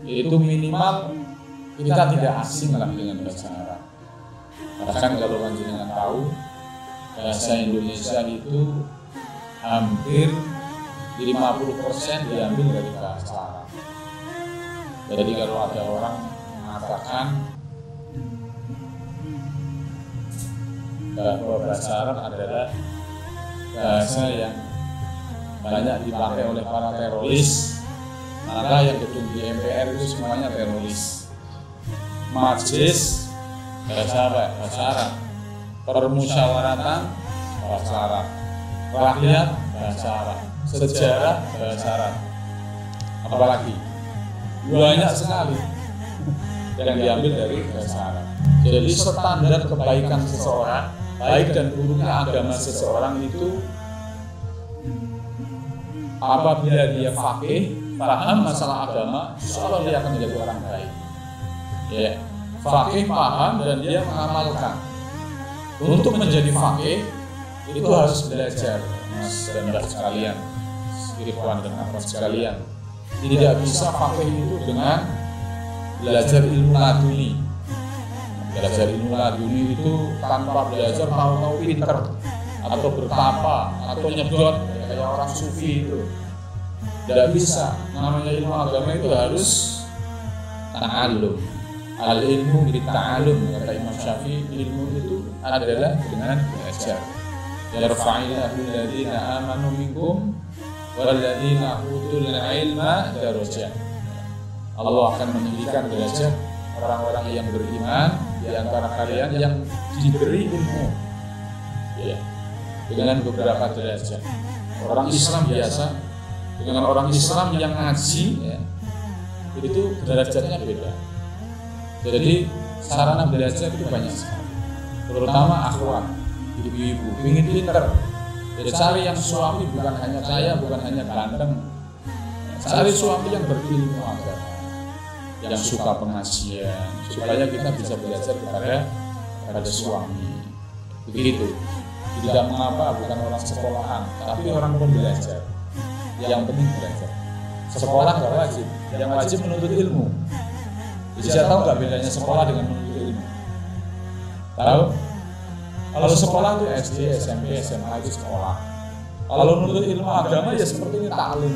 itu minimal kita tidak asing lah dengan bahasa Arab. Bahkan kalau panjenengan tahu, bahasa Indonesia itu hampir 50% diambil dari bahasa Arab. Jadi kalau ada orang mengatakan bahwa bahasa Arab adalah bahasa yang banyak dipakai oleh para teroris, maka yang gedung di MPR itu semuanya teroris. Majlis bahasa apa? Bahasa Arab. Permusyawaratan bahasa Arab. Rakyat bahasa Arab. Sejarah bahasa Arab. Apalagi banyak sekali yang diambil dari bahasa Arab. Jadi standar kebaikan seseorang, baik dan buruknya agama seseorang itu apabila dia faqih, paham masalah agama, insya Allah dia akan menjadi orang baik. Ya, faqih paham dan dia mengamalkan. Untuk menjadi faqih itu harus belajar, Mas dan Mbak sekalian, ikhwan dan akhwat sekalian. Tidak bisa faqih itu dengan belajar ilmu laduni. Belajar ilmu laduni itu tanpa belajar tahu-tahu pinter atau bertapa atau nyedot kayak orang sufi itu. Tidak bisa. Namanya ilmu agama itu harus ta'allum. Al-ilmu bitta'allum, kata Imam Syafi'i. Ilmu itu adalah dengan belajar. Yarfa'illahu alladhina amanu minkum walladzina utul ilma darajat. Allah akan meninggikan derajat orang-orang yang beriman di antara kalian yang diberi ilmu, ya, dengan beberapa derajat. Orang Islam biasa dengan orang Islam yang ngaji, ya, itu derajatnya beda. Jadi sarana belajar itu banyak sekali, terutama akhwat, ibu-ibu, ingin pinter. Jadi cari yang suami bukan hanya kaya, bukan hanya ganteng. Cari suami yang berilmu agama, yang suka pengajian, supaya kita bisa belajar kepada suami. Begitu. Tidak mengapa bukan orang sekolahan, tapi orang pembelajar. Yang penting belajar. Sekolah nggak wajib, yang wajib menuntut ilmu. Bisa tahu nggak bedanya sekolah dengan menuntut ilmu? Tahu? Kalau sekolah itu SD, SMP, SMA itu sekolah. Kalau menuntut ilmu agama ya seperti ini ta'lim.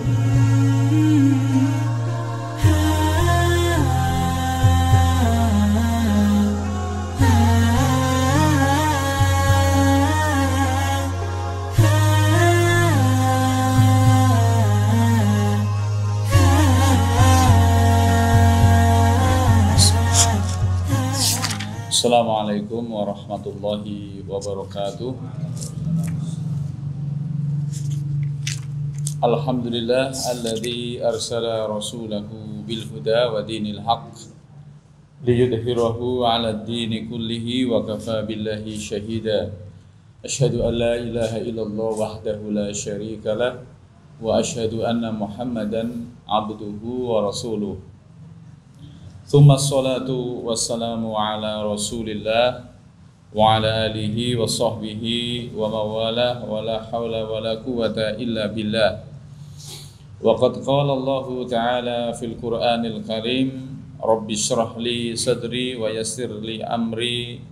Assalamualaikum warahmatullahi wabarakatuh. Alhamdulillah alladzi arsala rasulahu bil huda wa dinil haqq liyudhhirahu 'ala ad-dini kullihi wa kafa billahi shahida. Asyhadu an la ilaha illallah wahdahu la syarika lah wa asyhadu anna Muhammadan 'abduhu wa rasuluh. Tsumma sholatu wassalamu ala Rasulillah wa ala alihi wa sahbihi wa mawalah wa la hawla wa la quwwata illa billah. Wa qad qala Allah ta'ala fil Qur'anil Karim, Rabbi shrah li sadri wa yassir li amri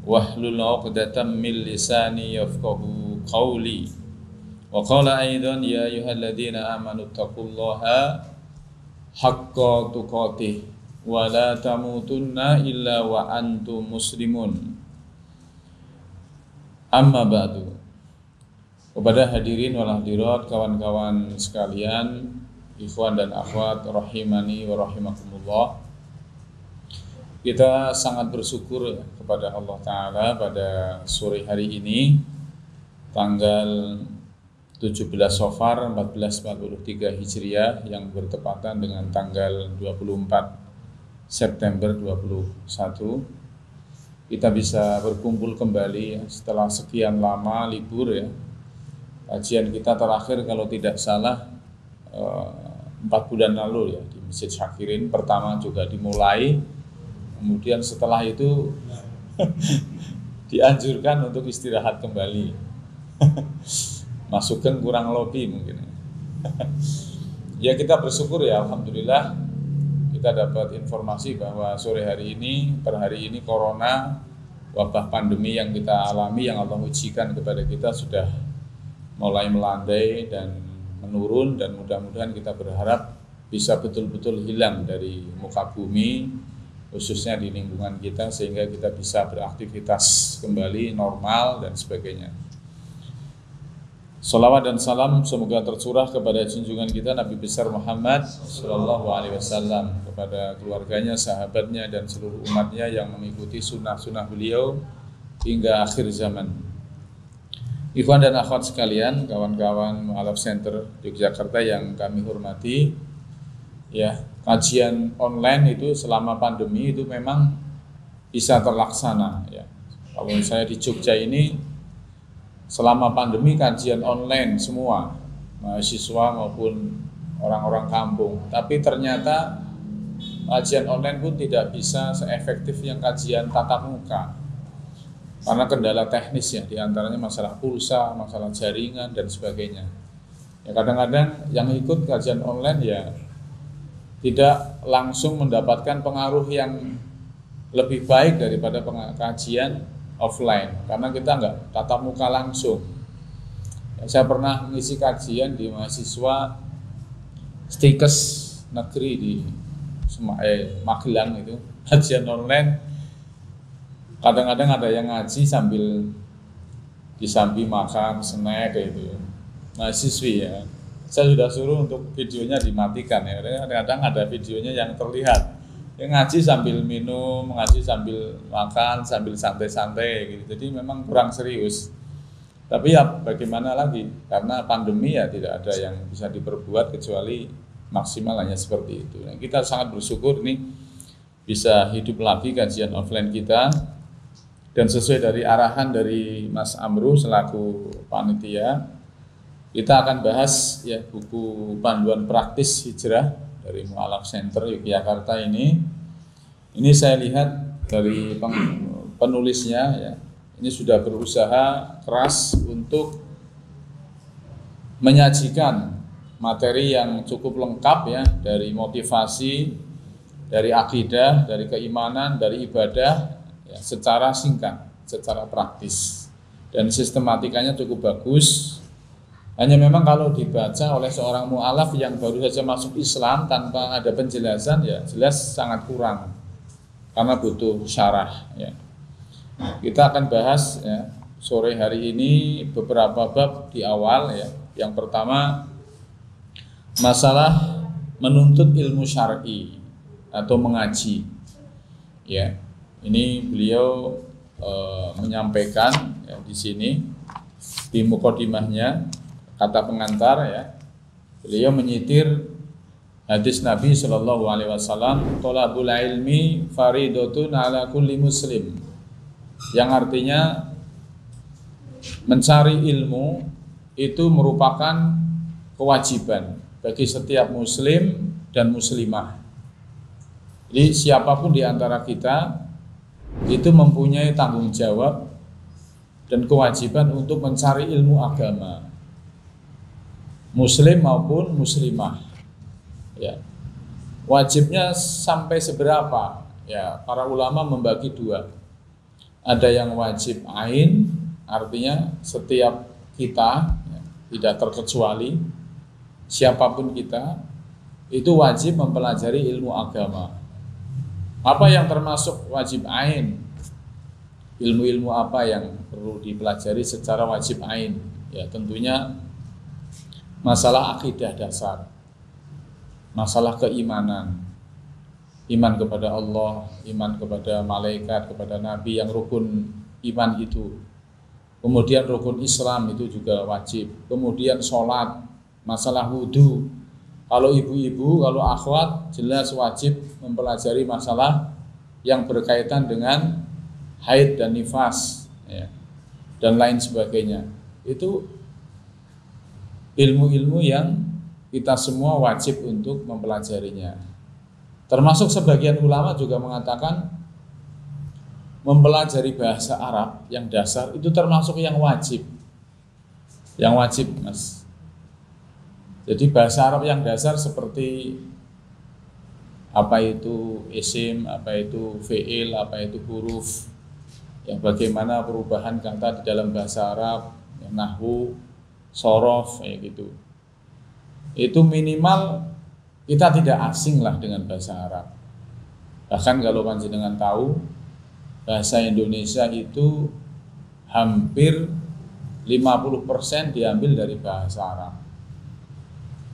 wahlul 'uqdatam min lisani yafqahu qawli. Wa qala aidan ya ayyuhalladzina amanu taqullaha haqqa tuqatih wa la tamutunna illa wa antum muslimun. Amma ba'du. Kepada hadirin wal hadirat, kawan-kawan sekalian, ikhwan dan akhwat rahimani wa rahimakumullah. Kita sangat bersyukur kepada Allah Ta'ala pada sore hari ini, tanggal 17 Safar 1443 Hijriah, yang bertepatan dengan tanggal 24 September 21, kita bisa berkumpul kembali ya, setelah sekian lama libur ya. Kajian kita terakhir kalau tidak salah 4 bulan lalu ya, di Masjid Syakirin. Pertama juga dimulai, kemudian setelah itu dianjurkan untuk istirahat kembali. Masukkan kurang lebih mungkin. Ya kita bersyukur ya, alhamdulillah kita dapat informasi bahwa sore hari ini, per hari ini corona, wabah pandemi yang kita alami, yang Allah ujikan kepada kita sudah mulai melandai dan menurun, dan mudah-mudahan kita berharap bisa betul-betul hilang dari muka bumi, khususnya di lingkungan kita, sehingga kita bisa beraktivitas kembali normal dan sebagainya. Salawat dan salam semoga tercurah kepada junjungan kita Nabi besar Muhammad Sallallahu Alaihi Wasallam, kepada keluarganya, sahabatnya, dan seluruh umatnya yang mengikuti sunnah-sunnah beliau hingga akhir zaman. Ikhwan dan akhwat sekalian, kawan-kawan Mu'alaf Center Yogyakarta yang kami hormati, ya, kajian online itu selama pandemi itu memang bisa terlaksana. Ya. Kalau saya di Jogja ini, selama pandemi kajian online semua, mahasiswa maupun orang-orang kampung. Tapi ternyata kajian online pun tidak bisa seefektif yang kajian tatap muka. Karena kendala teknis ya, diantaranya masalah pulsa, masalah jaringan, dan sebagainya. Ya, kadang-kadang yang ikut kajian online ya tidak langsung mendapatkan pengaruh yang lebih baik daripada kajian offline, karena kita nggak tatap muka langsung. Ya, saya pernah mengisi kajian di mahasiswa Stikes negeri di Magelang itu, kajian online. Kadang-kadang ada yang ngaji sambil disambi makan snack gitu, mahasiswi ya. Saya sudah suruh untuk videonya dimatikan ya. Kadang-kadang ada videonya yang terlihat ngaji sambil minum, ngaji sambil makan, sambil santai-santai gitu. Jadi memang kurang serius. Tapi ya bagaimana lagi? Karena pandemi ya tidak ada yang bisa diperbuat kecuali maksimal hanya seperti itu. Nah, kita sangat bersyukur ini bisa hidup lagi kajian offline kita, dan sesuai dari arahan dari Mas Amru selaku panitia, kita akan bahas ya buku panduan praktis hijrah dari Mu'alaf Center Yogyakarta ini. Ini saya lihat dari penulisnya ya, ini sudah berusaha keras untuk menyajikan materi yang cukup lengkap ya, dari motivasi, dari akidah, dari keimanan, dari ibadah ya, secara singkat, secara praktis, dan sistematikanya cukup bagus. Hanya memang kalau dibaca oleh seorang mu'alaf yang baru saja masuk Islam tanpa ada penjelasan ya jelas sangat kurang, karena butuh syarah ya. Kita akan bahas ya, sore hari ini beberapa bab di awal ya. Yang pertama, masalah menuntut ilmu syar'i atau mengaji ya. Ini beliau menyampaikan ya, di sini di mukadimahnya, kata pengantar ya, beliau menyitir hadis Nabi Shallallahu Alaihi Wasallam, tolabul ilmi faridatun ala kulli muslim, yang artinya mencari ilmu itu merupakan kewajiban bagi setiap muslim dan muslimah. Jadi siapapun di antara kita itu mempunyai tanggung jawab dan kewajiban untuk mencari ilmu agama, muslim maupun muslimah ya. Wajibnya sampai seberapa ya, para ulama membagi dua. Ada yang wajib ain, artinya setiap kita ya, tidak terkecuali siapapun kita itu wajib mempelajari ilmu agama. Apa yang termasuk wajib ain? Ilmu-ilmu apa yang perlu dipelajari secara wajib ain? Ya tentunya masalah akidah dasar, masalah keimanan, iman kepada Allah, iman kepada malaikat, kepada nabi yang rukun iman itu. Kemudian rukun Islam itu juga wajib. Kemudian sholat, masalah wudhu. Kalau ibu-ibu, kalau akhwat jelas wajib mempelajari masalah yang berkaitan dengan haid dan nifas ya, dan lain sebagainya. Itu ilmu-ilmu yang kita semua wajib untuk mempelajarinya. Termasuk sebagian ulama juga mengatakan mempelajari bahasa Arab yang dasar itu termasuk yang wajib. Yang wajib, Mas. Jadi bahasa Arab yang dasar seperti apa itu isim, apa itu fi'il, apa itu huruf, yang bagaimana perubahan kata di dalam bahasa Arab, yang nahwu, shorof, kayak gitu. Itu minimal kita tidak asing lah dengan bahasa Arab. Bahkan kalau panjenengan tahu, bahasa Indonesia itu hampir 50% diambil dari bahasa Arab.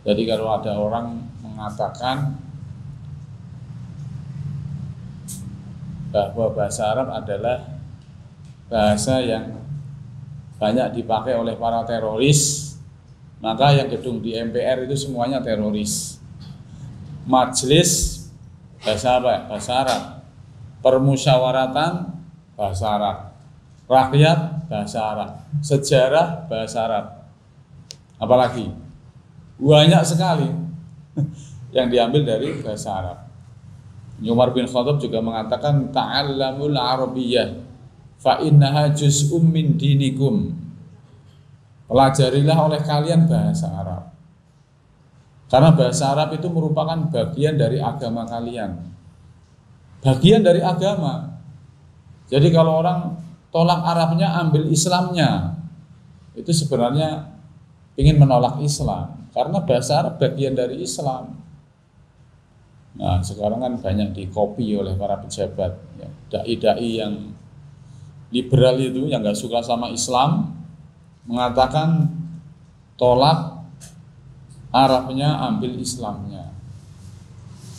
Jadi kalau ada orang mengatakan bahwa bahasa Arab adalah bahasa yang banyak dipakai oleh para teroris, maka yang gedung di MPR itu semuanya teroris. Majelis bahasa apa? Bahasa Arab. Permusyawaratan bahasa Arab. Rakyat bahasa Arab. Sejarah bahasa Arab. Apalagi banyak sekali yang diambil dari bahasa Arab. Umar bin Khattab juga mengatakan ta'allamul arabiyyah fa innaha juz'um min dinikum. Pelajarilah oleh kalian bahasa Arab. Karena bahasa Arab itu merupakan bagian dari agama kalian. Bagian dari agama. Jadi kalau orang tolak Arabnya, ambil Islamnya, itu sebenarnya ingin menolak Islam. Karena bahasa Arab bagian dari Islam. Nah, sekarang kan banyak dikopi oleh para pejabat, ya, dai-dai yang liberal itu, yang nggak suka sama Islam, mengatakan tolak Arabnya, ambil Islamnya.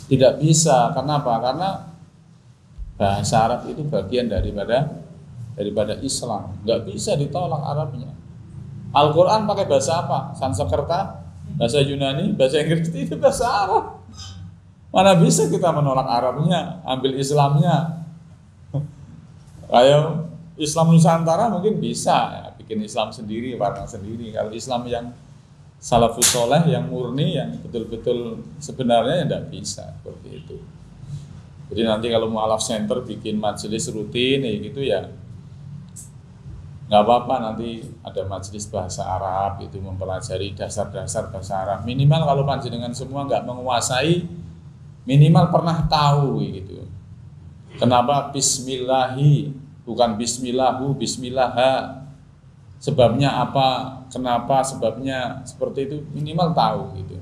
Tidak bisa, kenapa? Karena bahasa Arab itu bagian daripada Islam, nggak bisa ditolak Arabnya. Al-Quran pakai bahasa apa? Sanskerta, bahasa Yunani, bahasa Inggris, itu bahasa Arab. Mana bisa kita menolak Arabnya, ambil Islamnya? Ayo, Islam Nusantara mungkin bisa, ya, bikin Islam sendiri, warna sendiri. Kalau Islam yang salafus soleh, yang murni, yang betul-betul sebenarnya ya tidak bisa seperti itu. Jadi nanti kalau mu'alaf center bikin majelis rutin ya gitu ya, nggak apa-apa, nanti ada majelis bahasa Arab itu mempelajari dasar-dasar bahasa Arab. Minimal kalau panjenengan semua nggak menguasai, minimal pernah tahu gitu. Kenapa bismillahi bukan bismillahu, bismillaha? Sebabnya apa? Kenapa? Sebabnya seperti itu, minimal tahu gitu.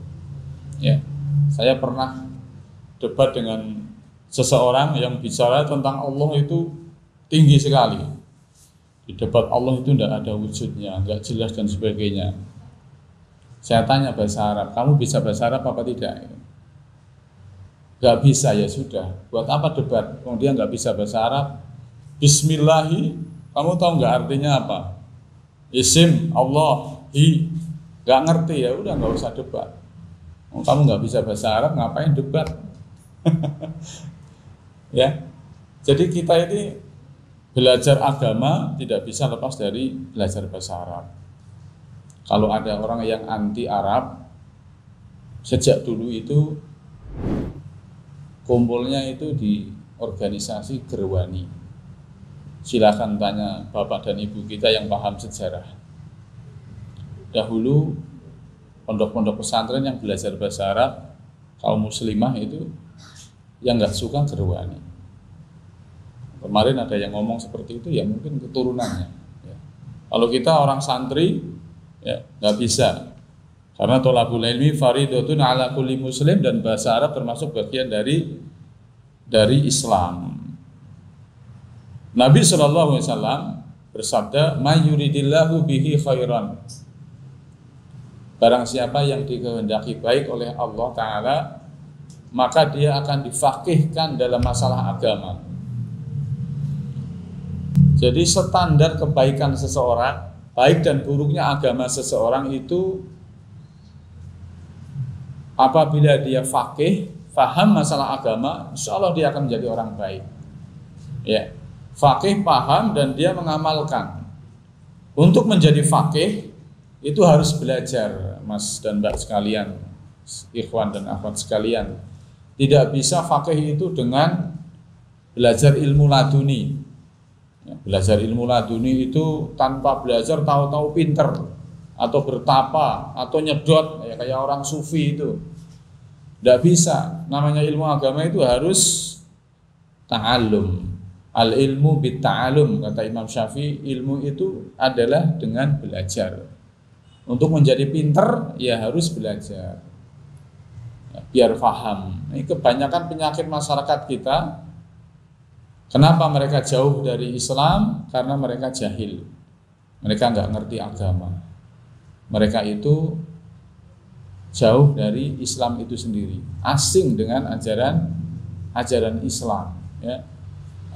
Ya, saya pernah debat dengan seseorang yang bicara tentang Allah itu tinggi sekali. Di debat Allah itu tidak ada wujudnya, nggak jelas dan sebagainya. Saya tanya bahasa Arab, kamu bisa bahasa Arab apa tidak? Nggak bisa, ya sudah. Buat apa debat? Kemudian nggak bisa bahasa Arab. Bismillahi, kamu tahu nggak artinya apa? Isim Allah, hi, nggak ngerti, ya udah nggak usah debat. Kamu nggak bisa bahasa Arab, ngapain debat? Ya, jadi kita ini belajar agama tidak bisa lepas dari belajar bahasa Arab. Kalau ada orang yang anti Arab, sejak dulu itu kumpulnya itu di organisasi Gerwani. Silakan tanya bapak dan ibu kita yang paham sejarah. Dahulu pondok-pondok pesantren yang belajar bahasa Arab, kaum muslimah itu yang nggak suka Gerwani. Kemarin ada yang ngomong seperti itu, ya mungkin keturunannya. Ya. Kalau kita orang santri, ya nggak bisa. Karena thalabul ilmi faridatun ala kulli muslim, dan bahasa Arab termasuk bagian dari Islam. Nabi SAW bersabda, "May yuridillahu bihi khairan." Barang siapa yang dikehendaki baik oleh Allah Ta'ala, maka dia akan difaqihkan dalam masalah agama. Jadi standar kebaikan seseorang, baik dan buruknya agama seseorang itu apabila dia faqih, paham masalah agama, insya Allah dia akan menjadi orang baik. Ya, faqih, paham, dan dia mengamalkan. Untuk menjadi faqih itu harus belajar, Mas dan Mbak sekalian, ikhwan dan akhwat sekalian. Tidak bisa faqih itu dengan belajar ilmu laduni. Ya, belajar ilmu laduni itu tanpa belajar tahu-tahu pinter, atau bertapa, atau nyedot, ya, kayak orang sufi itu. Tidak bisa. Namanya ilmu agama itu harus ta'allum. Al ilmu bit ta'allum, kata Imam Syafi'i, ilmu itu adalah dengan belajar. Untuk menjadi pinter ya harus belajar. Ya, biar paham. Ini kebanyakan penyakit masyarakat kita. Kenapa mereka jauh dari Islam? Karena mereka jahil. Mereka nggak ngerti agama. Mereka itu jauh dari Islam itu sendiri, asing dengan ajaran Islam. Ya.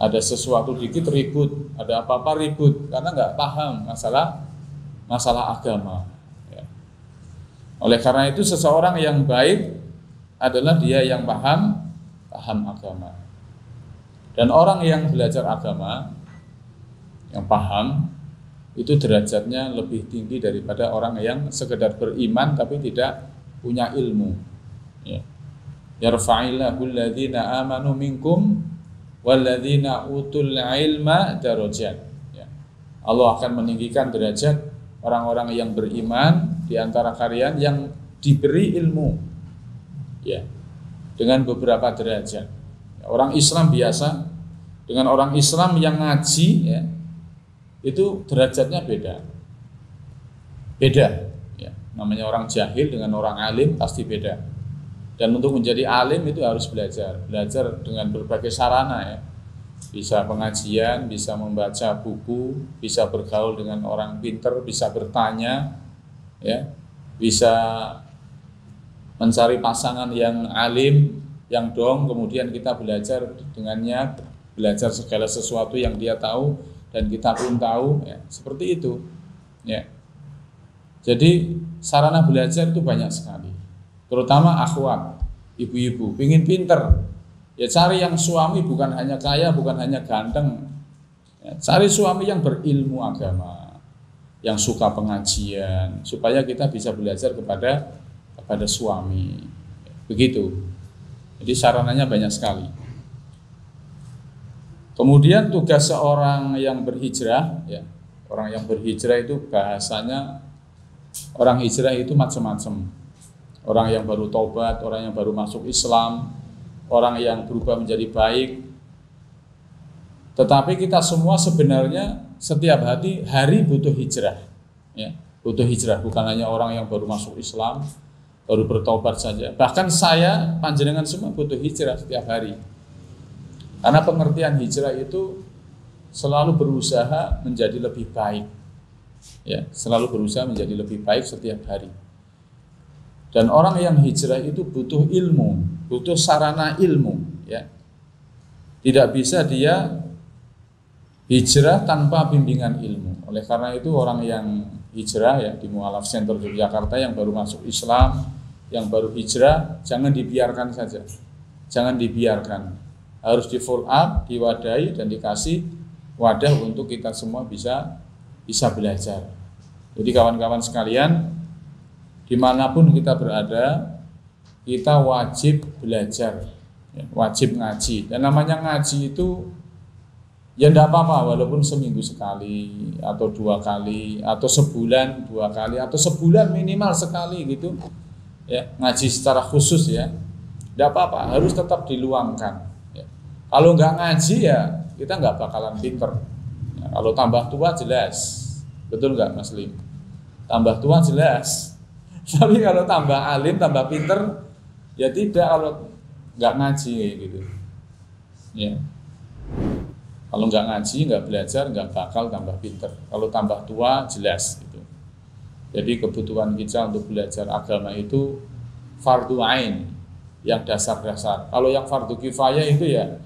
Ada sesuatu dikit ribut, ada apa-apa ribut, karena nggak paham masalah agama. Ya. Oleh karena itu seseorang yang baik adalah dia yang paham agama. Dan orang yang belajar agama, yang paham, itu derajatnya lebih tinggi daripada orang yang sekedar beriman tapi tidak punya ilmu. Ya. Yarfa'illahu alladhina amanu minkum walladzina utul ilma darajat. Ya. Allah akan meninggikan derajat orang-orang yang beriman di antara kalian yang diberi ilmu. Ya. Dengan beberapa derajat. Orang Islam biasa dengan orang Islam yang ngaji, ya, itu derajatnya beda. Ya. Namanya orang jahil dengan orang alim pasti beda. Dan untuk menjadi alim itu harus belajar dengan berbagai sarana, ya. Bisa pengajian, bisa membaca buku, bisa bergaul dengan orang pinter, bisa bertanya, ya, bisa mencari pasangan yang alim, yang dong, kemudian kita belajar dengannya, belajar segala sesuatu yang dia tahu dan kita pun tahu, ya, seperti itu, ya. Jadi sarana belajar itu banyak sekali, terutama akhwat, ibu-ibu, pingin pinter, ya cari yang suami bukan hanya kaya, bukan hanya ganteng, ya, cari suami yang berilmu agama, yang suka pengajian, supaya kita bisa belajar kepada suami, begitu. Jadi sarananya banyak sekali. Kemudian tugas seorang yang berhijrah, ya, orang yang berhijrah itu bahasanya, orang hijrah itu macam-macam. Orang yang baru taubat, orang yang baru masuk Islam, orang yang berubah menjadi baik. Tetapi kita semua sebenarnya setiap hari butuh hijrah, ya, butuh hijrah, bukan hanya orang yang baru masuk Islam, baru bertobat saja. Bahkan saya, panjenengan semua butuh hijrah setiap hari. Karena pengertian hijrah itu selalu berusaha menjadi lebih baik. Ya, selalu berusaha menjadi lebih baik setiap hari. Dan orang yang hijrah itu butuh ilmu, butuh sarana ilmu, ya. Tidak bisa dia hijrah tanpa bimbingan ilmu. Oleh karena itu orang yang hijrah, ya, di Mu'alaf Center Yogyakarta yang baru masuk Islam, yang baru hijrah, jangan dibiarkan saja. Jangan dibiarkan. Harus di follow up, diwadahi dan dikasih wadah untuk kita semua bisa belajar. Jadi kawan-kawan sekalian, dimanapun kita berada, kita wajib belajar, ya, wajib ngaji. Dan namanya ngaji itu ya tidak apa-apa, walaupun seminggu sekali, atau 2 kali, atau sebulan 2 kali, atau sebulan minimal sekali gitu, ya, ngaji secara khusus, ya, tidak apa-apa, harus tetap diluangkan. Ya. Kalau nggak ngaji ya kita nggak bakalan pinter. Ya, kalau tambah tua jelas, betul nggak Mas Lim? Tambah tua jelas. Tapi kalau tambah alim, tambah pinter, ya tidak kalau nggak ngaji gitu. Ya. Kalau nggak ngaji, nggak belajar, nggak bakal tambah pinter. Kalau tambah tua, jelas gitu. Jadi kebutuhan kita untuk belajar agama itu fardu ain, yang dasar-dasar. Kalau yang fardu kifayah itu ya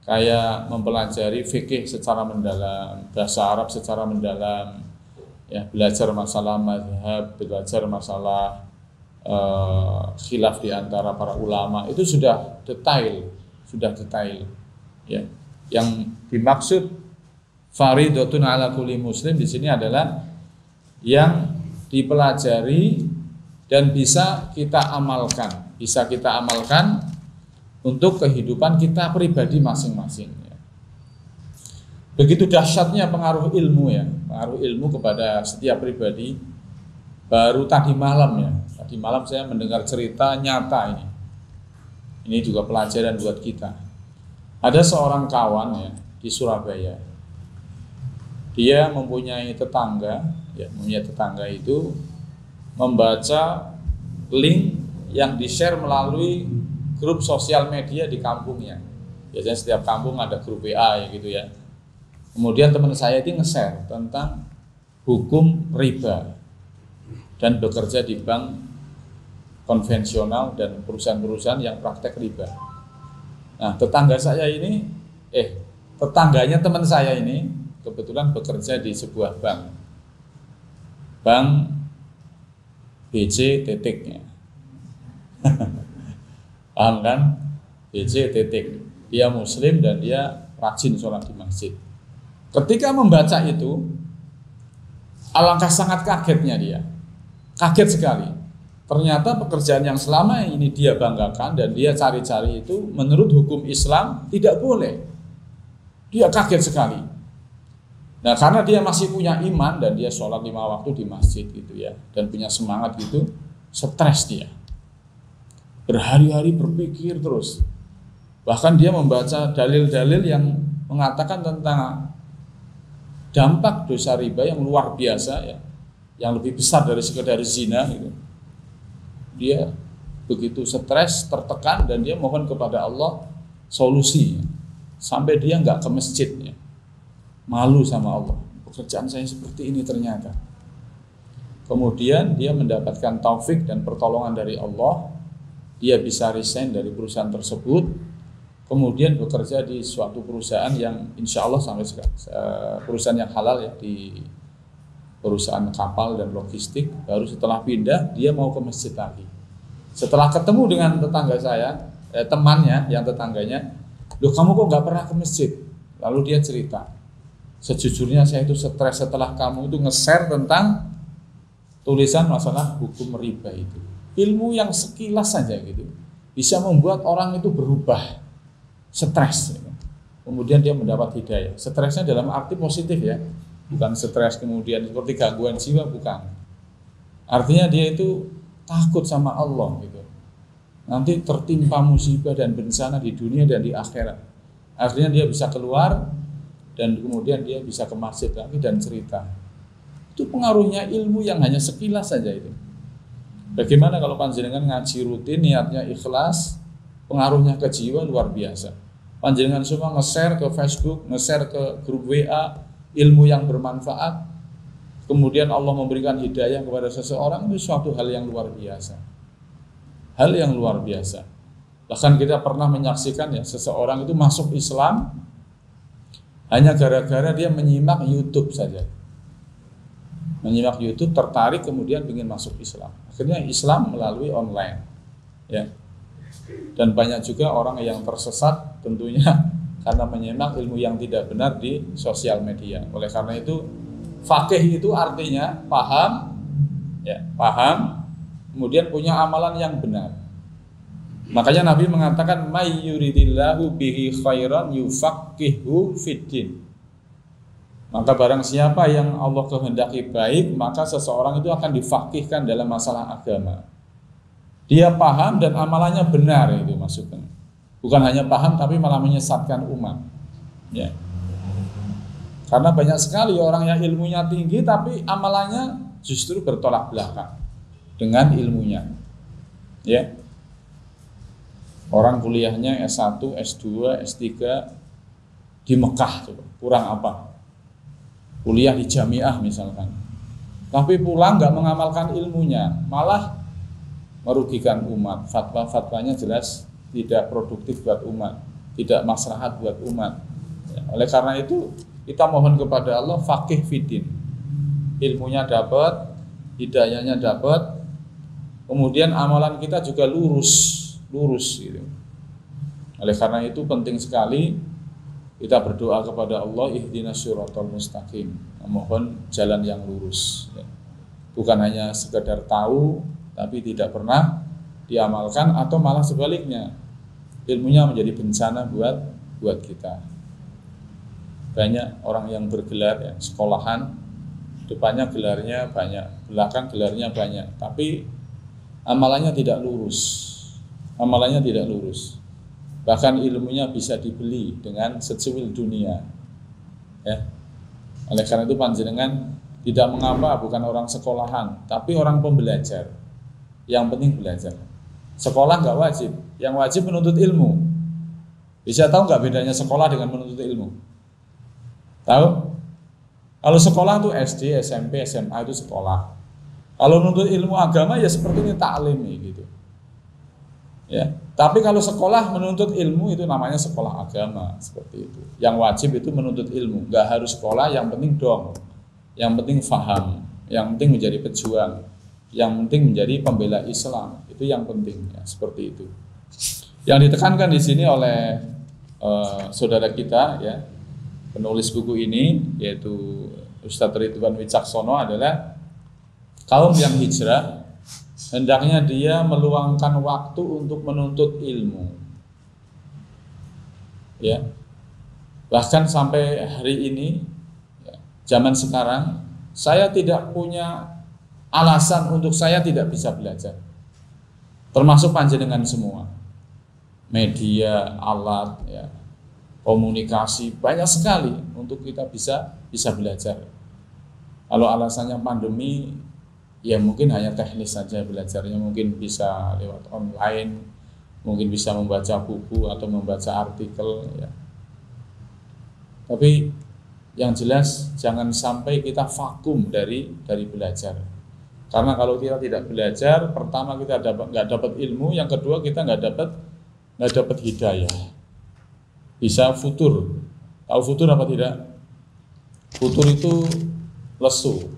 kayak mempelajari fikih secara mendalam, bahasa Arab secara mendalam, ya, belajar masalah mazhab, belajar masalah khilaf di antara para ulama, itu sudah detail, ya. Yang dimaksud faridatun ala kulli muslim di sini adalah yang dipelajari dan bisa kita amalkan, untuk kehidupan kita pribadi masing-masing. Ya. Begitu dahsyatnya pengaruh ilmu, ya, pengaruh ilmu kepada setiap pribadi. Baru tadi malam saya mendengar cerita nyata ini. Ini juga pelajaran buat kita. Ada seorang kawan ya di Surabaya. Dia mempunyai tetangga, itu membaca link yang di-share melalui grup sosial media di kampungnya. Biasanya setiap kampung ada grup WA ya gitu ya. Kemudian teman saya itu nge-share tentang hukum riba dan bekerja di bank konvensional dan perusahaan-perusahaan yang praktek riba. Nah, tetangganya teman saya ini kebetulan bekerja di sebuah bank BC titiknya. Paham kan? BC titik. Dia muslim dan dia rajin sholat di masjid. Ketika membaca itu, alangkah sangat kagetnya dia. Kaget sekali. Ternyata pekerjaan yang selama ini dia banggakan dan dia cari-cari itu menurut hukum Islam tidak boleh. Dia kaget sekali. Nah, karena dia masih punya iman dan dia sholat 5 waktu di masjid gitu ya, dan punya semangat gitu, stres dia. Berhari-hari berpikir terus. Bahkan dia membaca dalil-dalil yang mengatakan tentang dampak dosa riba yang luar biasa ya, yang lebih besar dari sekedar zina gitu. Dia begitu stres, tertekan, dan dia mohon kepada Allah solusi sampai dia nggak ke masjidnya. Malu sama Allah, pekerjaan saya seperti ini ternyata. Kemudian dia mendapatkan taufik dan pertolongan dari Allah. Dia bisa resign dari perusahaan tersebut, kemudian bekerja di suatu perusahaan yang insya Allah sampai sekarang perusahaan yang halal ya, di perusahaan kapal dan logistik. Baru setelah pindah dia mau ke masjid lagi. Setelah ketemu dengan tetangga saya, temannya yang tetangganya, loh kamu kok nggak pernah ke masjid? Lalu dia cerita, sejujurnya saya itu stres setelah kamu itu nge-share tentang tulisan masalah hukum riba itu. Ilmu yang sekilas saja gitu bisa membuat orang itu berubah, stres. Kemudian dia mendapat hidayah. Stresnya dalam arti positif ya, bukan stres kemudian seperti gangguan jiwa, bukan. Artinya dia itu takut sama Allah gitu. Nanti tertimpa musibah dan bencana di dunia dan di akhirat. Artinya dia bisa keluar dan kemudian dia bisa ke masjid lagi dan cerita. Itu pengaruhnya ilmu yang hanya sekilas saja itu. Bagaimana kalau panjenengan ngaji rutin, niatnya ikhlas, pengaruhnya ke jiwa luar biasa. Panjenengan semua nge-share ke Facebook, nge-share ke grup WA, ilmu yang bermanfaat, kemudian Allah memberikan hidayah kepada seseorang, itu suatu hal yang luar biasa. Hal yang luar biasa. Bahkan kita pernah menyaksikan ya, seseorang itu masuk Islam hanya gara-gara dia menyimak YouTube saja. Menyimak YouTube, tertarik, kemudian ingin masuk Islam. Akhirnya Islam melalui online, ya. Dan banyak juga orang yang tersesat tentunya karena menyimak ilmu yang tidak benar di sosial media. Oleh karena itu, faqih itu artinya paham, ya, paham, kemudian punya amalan yang benar. Makanya Nabi mengatakan, "May yuridillahu bihi khairan yufaqihu fiddin." Maka barang siapa yang Allah kehendaki baik, maka seseorang itu akan difaqihkan dalam masalah agama. Dia paham dan amalannya benar, itu maksudnya. Bukan hanya paham tapi malah menyesatkan umat. Ya. Karena banyak sekali orang yang ilmunya tinggi tapi amalannya justru bertolak belakang dengan ilmunya. Ya. Orang kuliahnya S1, S2, S3 di Mekah, coba. Kurang apa? Kuliah di jamiah misalkan, tapi pulang nggak mengamalkan ilmunya, malah merugikan umat. Fatwa-fatwanya jelas tidak produktif buat umat, tidak maslahat buat umat. Oleh karena itu kita mohon kepada Allah faqih fiddin, ilmunya dapat, hidayahnya dapat, kemudian amalan kita juga lurus gitu. Oleh karena itu penting sekali kita berdoa kepada Allah, ihdinas siratal mustaqim, memohon jalan yang lurus. Bukan hanya sekedar tahu, tapi tidak pernah diamalkan, atau malah sebaliknya, ilmunya menjadi bencana buat kita. Banyak orang yang bergelar ya, sekolahan, depannya gelarnya banyak, belakang gelarnya banyak, tapi amalannya tidak lurus. amalannya tidak lurus. Bahkan ilmunya bisa dibeli dengan secuil dunia. Ya. Oleh karena itu panjenengan tidak mengapa bukan orang sekolahan, tapi orang pembelajar. Yang penting belajar. Sekolah nggak wajib, yang wajib menuntut ilmu. Bisa tahu nggak bedanya sekolah dengan menuntut ilmu? Tahu? Kalau sekolah itu SD, SMP, SMA itu sekolah. Kalau menuntut ilmu agama ya seperti ini taklim gitu. Ya. Tapi kalau sekolah menuntut ilmu itu namanya sekolah agama seperti itu. Yang wajib itu menuntut ilmu, nggak harus sekolah, yang penting dong. Yang penting faham, yang penting menjadi pejuang, yang penting menjadi pembela Islam, itu yang penting ya, seperti itu. Yang ditekankan di sini oleh saudara kita ya, penulis buku ini yaitu Ustadz Ridwan Wicaksono adalah kaum yang hijrah hendaknya dia meluangkan waktu untuk menuntut ilmu. Ya. Bahkan sampai hari ini zaman sekarang, saya tidak punya alasan untuk saya tidak bisa belajar. Termasuk panjenengan semua. Media, alat, ya, komunikasi, banyak sekali untuk kita bisa belajar. Kalau alasannya pandemi, ya mungkin hanya teknis saja belajarnya, mungkin bisa lewat online, mungkin bisa membaca buku atau membaca artikel. Ya. Tapi yang jelas jangan sampai kita vakum dari belajar. Karena kalau kita tidak belajar, pertama kita nggak dapat ilmu, yang kedua kita nggak dapat hidayah. Bisa futur. Tahu futur apa tidak? Futur itu lesu.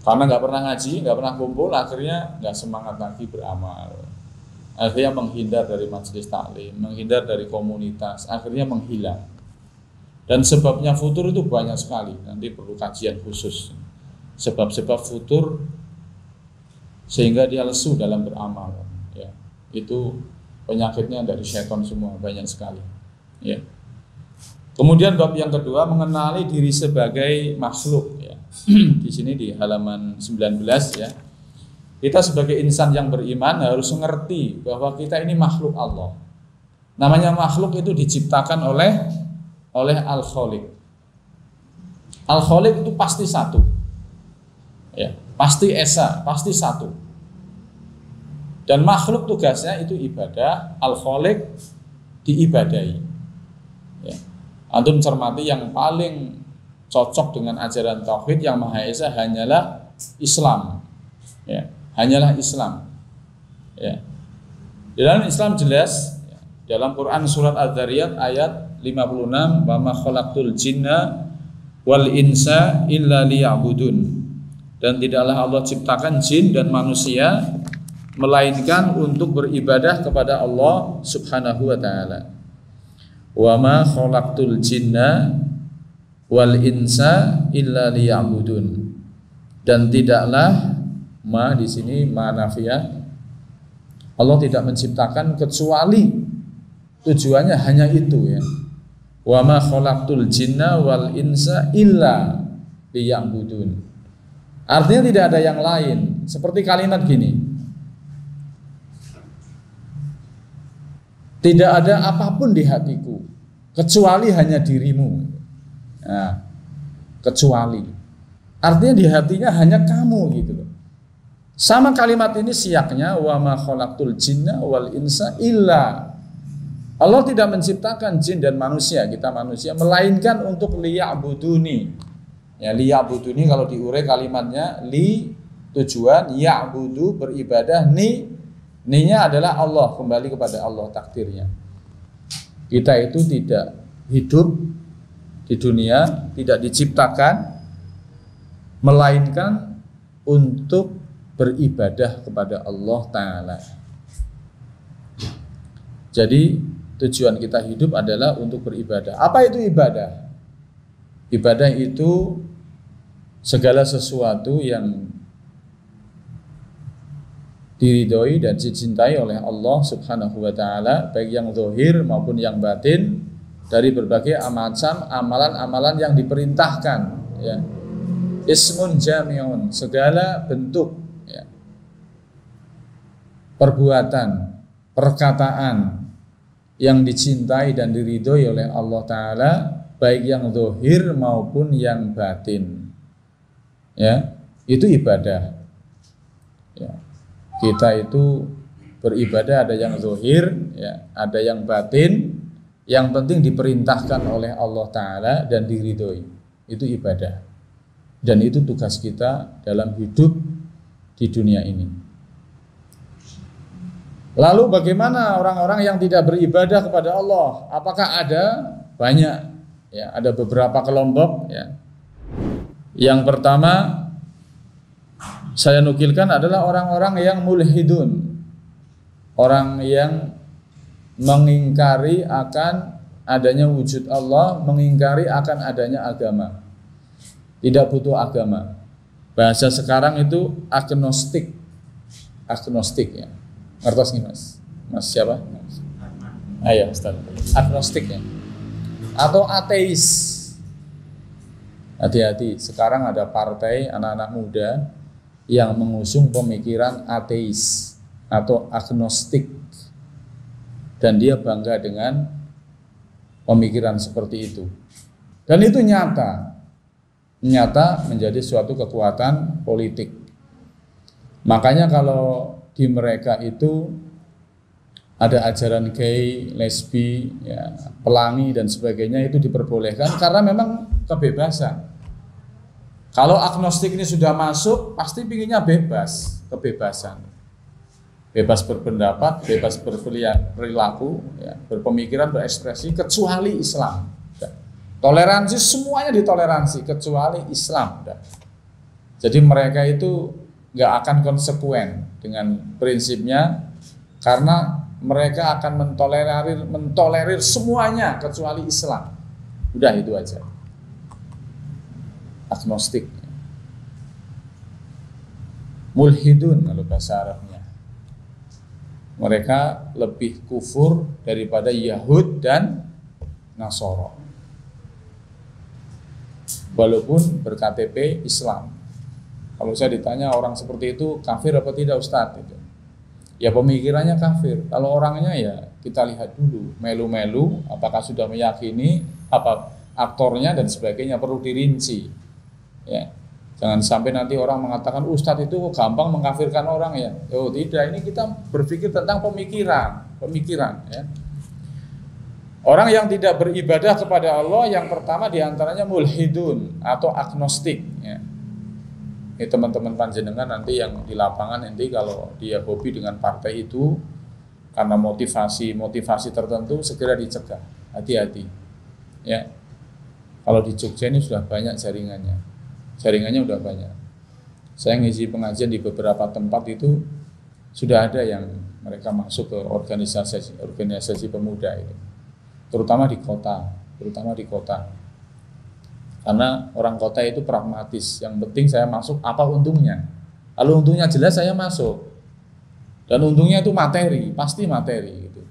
Karena nggak pernah ngaji, nggak pernah kumpul, akhirnya nggak semangat lagi beramal. Akhirnya menghindar dari majelis taklim, menghindar dari komunitas, akhirnya menghilang. Dan sebabnya futur itu banyak sekali, nanti perlu kajian khusus. Sebab-sebab futur sehingga dia lesu dalam beramal. Ya, itu penyakitnya dari syaitan semua, banyak sekali. Ya. Kemudian bab yang kedua, mengenali diri sebagai makhluk. Ya. Di sini di halaman 19 ya. Kita sebagai insan yang beriman harus mengerti bahwa kita ini makhluk Allah. Namanya makhluk itu diciptakan oleh Al-Khaliq. Al-Khaliq itu pasti satu. Ya, pasti esa, pasti satu. Dan makhluk tugasnya itu ibadah, Al-Khaliq diibadahi. Ya. Antum cermati yang paling cocok dengan ajaran tauhid yang Maha Esa hanyalah Islam. Ya, hanyalah Islam. Ya. Di dalam Islam jelas, ya, dalam Quran surat Adz-Dzariyat ayat 56, wa ma khalaqtul jinna wal insa illa liya'budun. Dan tidaklah Allah ciptakan jin dan manusia melainkan untuk beribadah kepada Allah Subhanahu wa taala. Wa ma khalaqtul jinna wal insa illa liya'budun. Dan tidaklah ma di sini ma nafiyah. Allah tidak menciptakan kecuali tujuannya hanya itu ya. Wa ma khalaqtul jinna wal insa illa liya'budun. Artinya tidak ada yang lain. Seperti kalimat gini. Tidak ada apapun di hatiku kecuali hanya dirimu. Nah, kecuali. Artinya di hatinya hanya kamu gitu loh. Sama kalimat ini siaknya wa ma khalaqtul jinna wal insa illa. Allah tidak menciptakan jin dan manusia, kita manusia, melainkan untuk liya'buduni. Ya, liya'buduni kalau diurai kalimatnya li tujuan, ya'budu beribadah, ninya adalah Allah, kembali kepada Allah takdirnya. Kita itu tidak hidup di dunia, tidak diciptakan melainkan untuk beribadah kepada Allah Ta'ala. Jadi tujuan kita hidup adalah untuk beribadah. Apa itu ibadah? Ibadah itu segala sesuatu yang diridhoi dan dicintai oleh Allah Subhanahu wa taala, baik yang zahir maupun yang batin, dari berbagai macam amalan-amalan yang diperintahkan ya. Ismun jami'un, segala bentuk ya, perbuatan, perkataan yang dicintai dan diridhoi oleh Allah Ta'ala, baik yang zahir maupun yang batin, ya, itu ibadah. Ya. Kita itu beribadah ada yang zahir, ya, ada yang batin. Yang penting diperintahkan oleh Allah Ta'ala dan diridhoi, itu ibadah. Dan itu tugas kita dalam hidup di dunia ini. Lalu bagaimana orang-orang yang tidak beribadah kepada Allah? Apakah ada? Banyak, ya, ada beberapa kelompok, ya. Yang pertama saya nukilkan adalah orang-orang yang mulhidun, orang yang mengingkari akan adanya wujud Allah, mengingkari akan adanya agama, tidak butuh agama. Bahasa sekarang itu agnostik, ya. Ngertos nih mas siapa? Ayo Ustaz. Agnostik, ya, atau ateis. Hati-hati, sekarang ada partai anak-anak muda yang mengusung pemikiran ateis atau agnostik. Dan dia bangga dengan pemikiran seperti itu. Dan itu nyata menjadi suatu kekuatan politik. Makanya kalau di mereka itu ada ajaran gay, lesbi, ya, pelangi dan sebagainya, itu diperbolehkan karena memang kebebasan. Kalau agnostik ini sudah masuk, pasti pinginnya bebas, kebebasan. Bebas berpendapat, bebas berperilaku, ya, berpemikiran, berekspresi, kecuali Islam. Toleransi, semuanya ditoleransi kecuali Islam. Jadi mereka itu nggak akan konsekuen dengan prinsipnya, karena mereka akan mentolerir semuanya kecuali Islam. Udah itu aja. Agnostik. Mulhidun kalau bahasa Arabnya. Mereka lebih kufur daripada Yahud dan Nasoro, walaupun berKTP Islam. Kalau saya ditanya orang seperti itu kafir apa tidak Ustadz, itu ya pemikirannya kafir. Kalau orangnya ya kita lihat dulu, melu-melu apakah sudah meyakini, apa aktornya dan sebagainya, perlu dirinci, ya. Jangan sampai nanti orang mengatakan Ustadz itu gampang mengkafirkan orang, ya. Oh tidak, ini kita berpikir tentang pemikiran, ya. Orang yang tidak beribadah kepada Allah yang pertama diantaranya mulhidun atau agnostik, ya. Ini teman-teman panjenengan nanti yang di lapangan, nanti kalau dia hobi dengan partai itu karena motivasi tertentu, segera dicegah, hati-hati, ya. Kalau di Jogja ini sudah banyak jaringannya udah banyak. Saya ngisi pengajian di beberapa tempat itu sudah ada yang mereka masuk ke organisasi pemuda itu, terutama di kota. Karena orang kota itu pragmatis, yang penting saya masuk apa untungnya. Kalau untungnya jelas saya masuk, dan untungnya itu pasti materi gitu.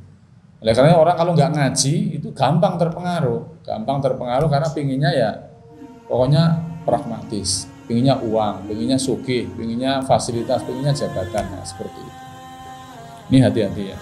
Oleh karena orang kalau nggak ngaji itu gampang terpengaruh karena pinginnya ya pokoknya pragmatis, pinginnya uang, pinginnya sugih, pinginnya fasilitas, pinginnya jabatan, nah, seperti itu. Ini hati-hati, ya.